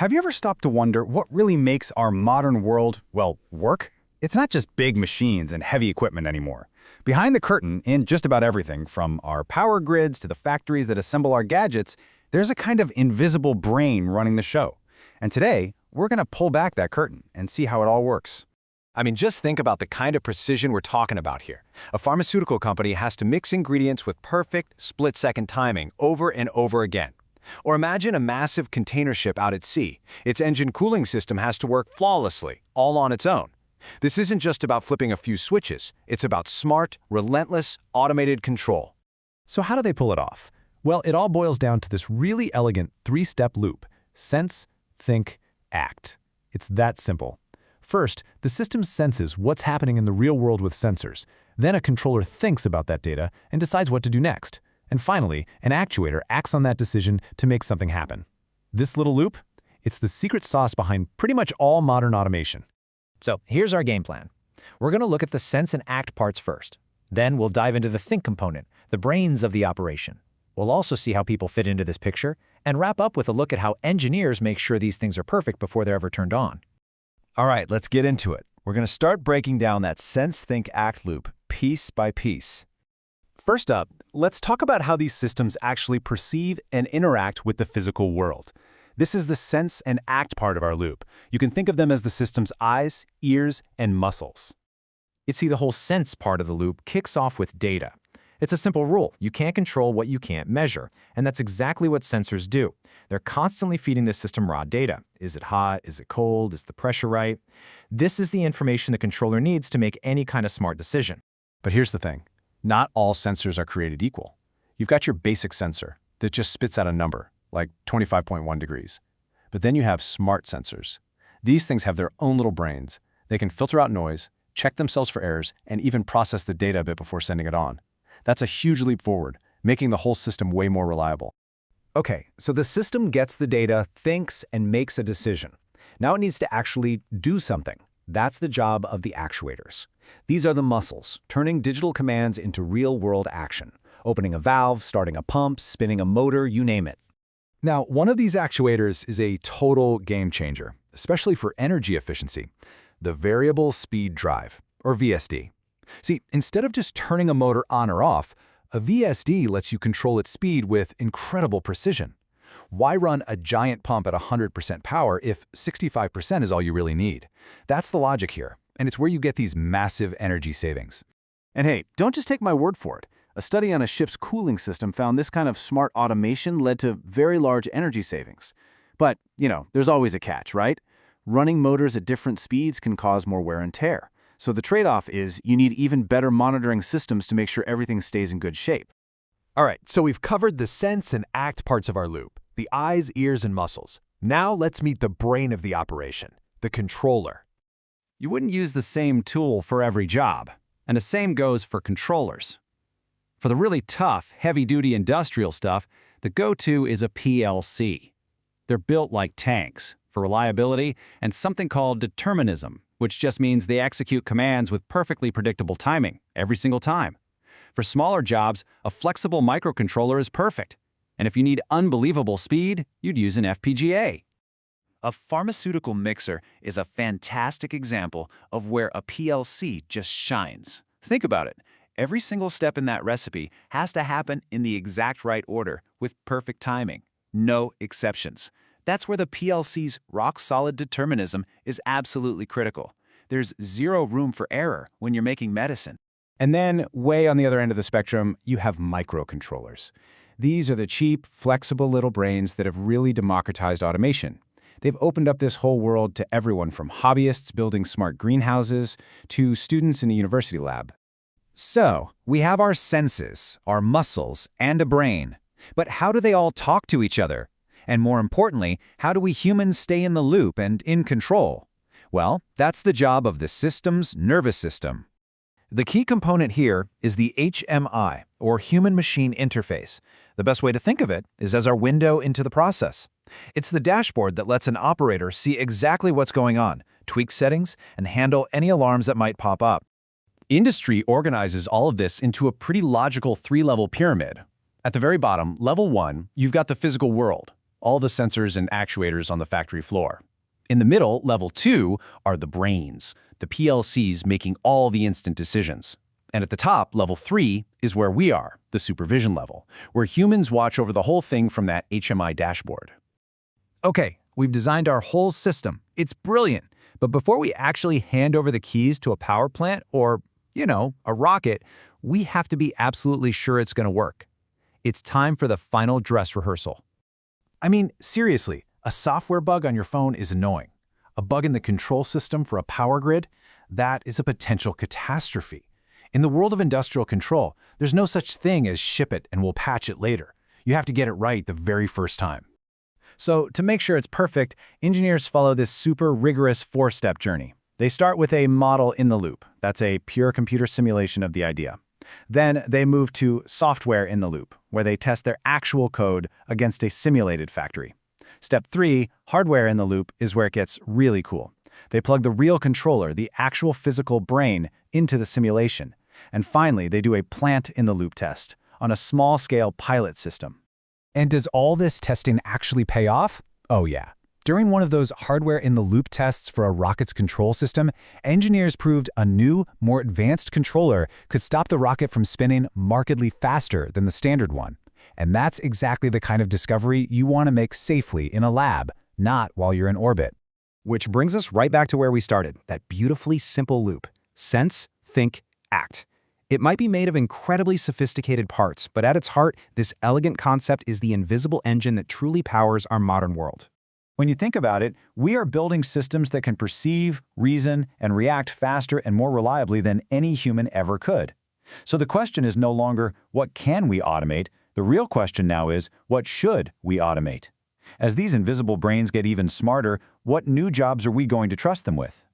Have you ever stopped to wonder what really makes our modern world, well, work? It's not just big machines and heavy equipment anymore. Behind the curtain, in just about everything, from our power grids to the factories that assemble our gadgets, there's a kind of invisible brain running the show. And today, we're going to pull back that curtain and see how it all works. I mean, just think about the kind of precision we're talking about here. A pharmaceutical company has to mix ingredients with perfect, split-second timing over and over again. Or imagine a massive container ship out at sea. Its engine cooling system has to work flawlessly, all on its own. This isn't just about flipping a few switches. It's about smart, relentless, automated control. So how do they pull it off? Well, it all boils down to this really elegant three-step loop: sense, think, act. It's that simple. First, the system senses what's happening in the real world with sensors. Then a controller thinks about that data and decides what to do next. And finally, an actuator acts on that decision to make something happen. This little loop? It's the secret sauce behind pretty much all modern automation. So here's our game plan. We're going to look at the sense and act parts first. Then we'll dive into the think component, the brains of the operation. We'll also see how people fit into this picture and wrap up with a look at how engineers make sure these things are perfect before they're ever turned on. All right, let's get into it. We're going to start breaking down that sense, think, act loop piece by piece. First up, let's talk about how these systems actually perceive and interact with the physical world. This is the sense and act part of our loop. You can think of them as the system's eyes, ears, and muscles. You see, the whole sense part of the loop kicks off with data. It's a simple rule. You can't control what you can't measure, and that's exactly what sensors do. They're constantly feeding the system raw data. Is it hot? Is it cold? Is the pressure right? This is the information the controller needs to make any kind of smart decision. But here's the thing. Not all sensors are created equal. You've got your basic sensor that just spits out a number, like 25.1 degrees. But then you have smart sensors. These things have their own little brains. They can filter out noise, check themselves for errors, and even process the data a bit before sending it on. That's a huge leap forward, making the whole system way more reliable. Okay, so the system gets the data, thinks, and makes a decision. Now it needs to actually do something. That's the job of the actuators. These are the muscles, turning digital commands into real-world action. Opening a valve, starting a pump, spinning a motor, you name it. Now, one of these actuators is a total game changer, especially for energy efficiency: the variable speed drive, or VSD. See, instead of just turning a motor on or off, a VSD lets you control its speed with incredible precision. Why run a giant pump at 100% power if 65% is all you really need? That's the logic here, and it's where you get these massive energy savings. And hey, don't just take my word for it. A study on a ship's cooling system found this kind of smart automation led to very large energy savings. But, there's always a catch, right? Running motors at different speeds can cause more wear and tear. So the trade-off is you need even better monitoring systems to make sure everything stays in good shape. All right, so we've covered the sense and act parts of our loop: the eyes, ears, and muscles. Now let's meet the brain of the operation, the controller. You wouldn't use the same tool for every job, and the same goes for controllers. For the really tough, heavy-duty industrial stuff, the go-to is a PLC. They're built like tanks for reliability and something called determinism, which just means they execute commands with perfectly predictable timing every single time. For smaller jobs, a flexible microcontroller is perfect. And if you need unbelievable speed, you'd use an FPGA. A pharmaceutical mixer is a fantastic example of where a PLC just shines. Think about it. Every single step in that recipe has to happen in the exact right order with perfect timing. No exceptions. That's where the PLC's rock-solid determinism is absolutely critical. There's zero room for error when you're making medicine. And then, way on the other end of the spectrum, you have microcontrollers. These are the cheap, flexible little brains that have really democratized automation. They've opened up this whole world to everyone from hobbyists building smart greenhouses to students in a university lab. So, we have our senses, our muscles, and a brain. But how do they all talk to each other? And more importantly, how do we humans stay in the loop and in control? Well, that's the job of the system's nervous system. The key component here is the HMI, or human-machine interface. The best way to think of it is as our window into the process. It's the dashboard that lets an operator see exactly what's going on, tweak settings, and handle any alarms that might pop up. Industry organizes all of this into a pretty logical three-level pyramid. At the very bottom, level 1, you've got the physical world. all the sensors and actuators on the factory floor. In the middle, level 2, are the brains, the PLCs making all the instant decisions. And at the top, level 3, is where we are, the supervision level, where humans watch over the whole thing from that HMI dashboard. Okay, we've designed our whole system. It's brilliant. But before we actually hand over the keys to a power plant or, a rocket, we have to be absolutely sure it's going to work. It's time for the final dress rehearsal. I mean, seriously, a software bug on your phone is annoying. A bug in the control system for a power grid? That is a potential catastrophe. In the world of industrial control, there's no such thing as ship it and we'll patch it later. You have to get it right the very first time. So, to make sure it's perfect, engineers follow this super rigorous 4-step journey. They start with a model in the loop. That's a pure computer simulation of the idea. Then they move to software in the loop, where they test their actual code against a simulated factory. Step 3, hardware in the loop, is where it gets really cool. They plug the real controller, the actual physical brain, into the simulation. And finally, they do a plant in the loop test on a small-scale pilot system. And does all this testing actually pay off? Oh yeah. During one of those hardware-in-the-loop tests for a rocket's control system, engineers proved a new, more advanced controller could stop the rocket from spinning markedly faster than the standard one. And that's exactly the kind of discovery you want to make safely in a lab, not while you're in orbit. Which brings us right back to where we started, that beautifully simple loop. Sense, think, act. It might be made of incredibly sophisticated parts, but at its heart, this elegant concept is the invisible engine that truly powers our modern world. When you think about it, we are building systems that can perceive, reason, and react faster and more reliably than any human ever could. So the question is no longer, what can we automate? The real question now is, what should we automate? As these invisible brains get even smarter, what new jobs are we going to trust them with?